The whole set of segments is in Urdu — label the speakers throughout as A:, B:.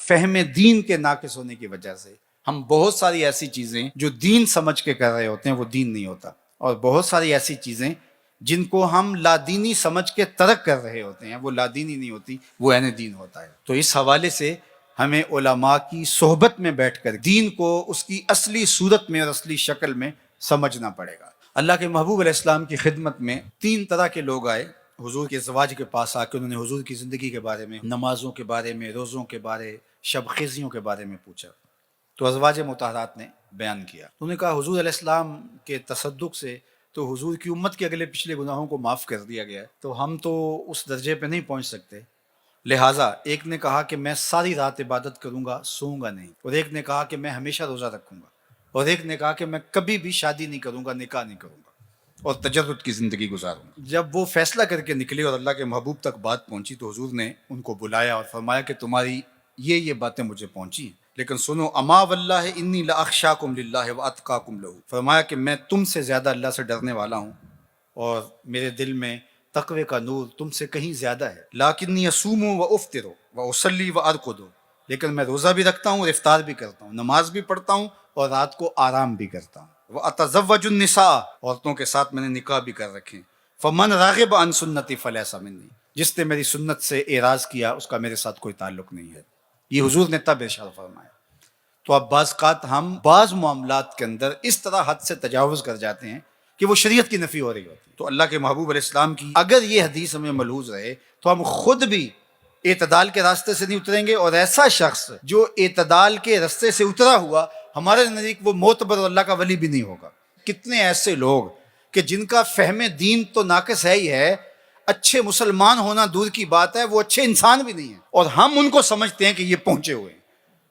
A: فہم دین کے ناقص ہونے کی وجہ سے ہم بہت ساری ایسی چیزیں جو دین سمجھ کے کر رہے ہوتے ہیں وہ دین نہیں ہوتا، اور بہت ساری ایسی چیزیں جن کو ہم لادینی سمجھ کے ترک کر رہے ہوتے ہیں وہ لادینی نہیں ہوتی، وہ عین دین ہوتا ہے۔ تو اس حوالے سے ہمیں علماء کی صحبت میں بیٹھ کر دین کو اس کی اصلی صورت میں اور اصلی شکل میں سمجھنا پڑے گا۔ اللہ کے محبوب علیہ السلام کی خدمت میں 3 طرح کے لوگ آئے حضور کے زواج کے پاس آ کے، انہوں نے حضور کی زندگی کے بارے میں، نمازوں کے بارے میں، روزوں کے بارے، شب خیزیوں کے بارے میں پوچھا۔ تو ازواج مطہرات نے بیان کیا، انہوں نے کہا حضور علیہ السلام کے تصدق سے تو حضور کی امت کے اگلے پچھلے گناہوں کو معاف کر دیا گیا ہے، تو ہم تو اس درجے پہ نہیں پہنچ سکتے۔ لہٰذا ایک نے کہا کہ میں ساری رات عبادت کروں گا، سوؤں گا نہیں، اور ایک نے کہا کہ میں ہمیشہ روزہ رکھوں گا، اور ایک نے کہا کہ میں کبھی بھی شادی نہیں کروں گا، نکاح نہیں کروں گا اور تجرد کی زندگی گزاروں گا۔ جب وہ فیصلہ کر کے نکلے اور اللہ کے محبوب تک بات پہنچی تو حضور نے ان کو بلایا اور فرمایا کہ تمہاری یہ باتیں مجھے پہنچی ہیں، لیکن سنو، اما واللہ انی لاخشاکم للہ واتقاکم لہ، فرمایا کہ میں تم سے زیادہ اللہ سے ڈرنے والا ہوں اور میرے دل میں تقوی کا نور تم سے کہیں زیادہ ہے۔ لیکنی اصوم و افطر و اصلی و ارقد، لیکن میں روزہ بھی رکھتا ہوں اور افطار بھی کرتا ہوں، نماز بھی پڑھتا ہوں اور رات کو آرام بھی کرتا ہوں۔ واتزوج النساء، عورتوں کے ساتھ میں نے نکاح بھی کر رکھے۔ فمن راغب عن سنتی فلیس منی، جس نے میری سنت سے اعراض کیا اس کا میرے ساتھ کوئی تعلق نہیں ہے۔ یہ حضور نے تب ارشاد فرمایا۔ تو اب بعض اوقات ہم بعض معاملات کے اندر اس طرح حد سے تجاوز کر جاتے ہیں کہ وہ شریعت کی نفی ہو رہی ہوتی ہے۔ تو اللہ کے محبوب علیہ السلام کی اگر یہ حدیث ہمیں ملحوظ رہے تو ہم خود بھی اعتدال کے راستے سے نہیں اتریں گے، اور ایسا شخص جو اعتدال کے راستے سے اترا ہوا ہمارے نزدیک وہ معتبر اللہ کا ولی بھی نہیں ہوگا۔ کتنے ایسے لوگ کہ جن کا فہم دین تو ناقص ہے ہی ہے، اچھے مسلمان ہونا دور کی بات ہے، وہ اچھے انسان بھی نہیں ہیں، اور ہم ان کو سمجھتے ہیں کہ یہ پہنچے ہوئے ہیں،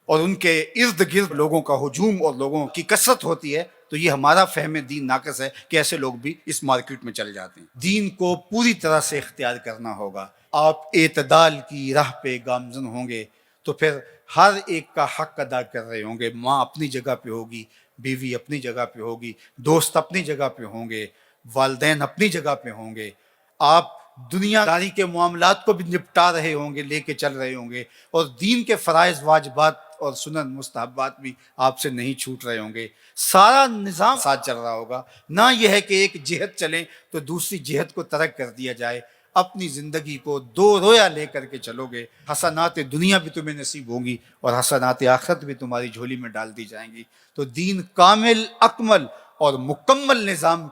A: اور ان کے ارد گرد لوگوں کا ہجوم اور لوگوں کی کثرت ہوتی ہے، تو یہ ہمارا فہم دین ناقص ہے کہ ایسے لوگ بھی اس مارکیٹ میں چل جاتے ہیں۔ دین کو پوری طرح سے اختیار کرنا ہوگا۔ آپ اعتدال کی راہ پہ گامزن ہوں گے تو پھر ہر ایک کا حق ادا کر رہے ہوں گے۔ ماں اپنی جگہ پہ ہوگی، بیوی اپنی جگہ پہ ہوگی، دوست اپنی جگہ پہ ہوں گے، والدین اپنی جگہ پہ ہوں گے، آپ دنیا داری کے معاملات کو بھی نپٹا رہے ہوں گے، لے کے چل رہے ہوں گے، اور دین کے فرائض واجبات اور سنن مستحبات بھی آپ سے نہیں چھوٹ رہے ہوں گے۔ سارا نظام ساتھ چل رہا ہوگا، نہ یہ ہے کہ ایک جہت چلیں تو دوسری جہت کو ترک کر دیا جائے۔ اپنی زندگی کو 2 رویا لے کر کے چلو گے، حسنات دنیا بھی تمہیں نصیب ہوں گی اور حسنات آخرت بھی تمہاری جھولی میں ڈال دی جائیں گی۔ تو دین کامل، اکمل اور مکمل نظام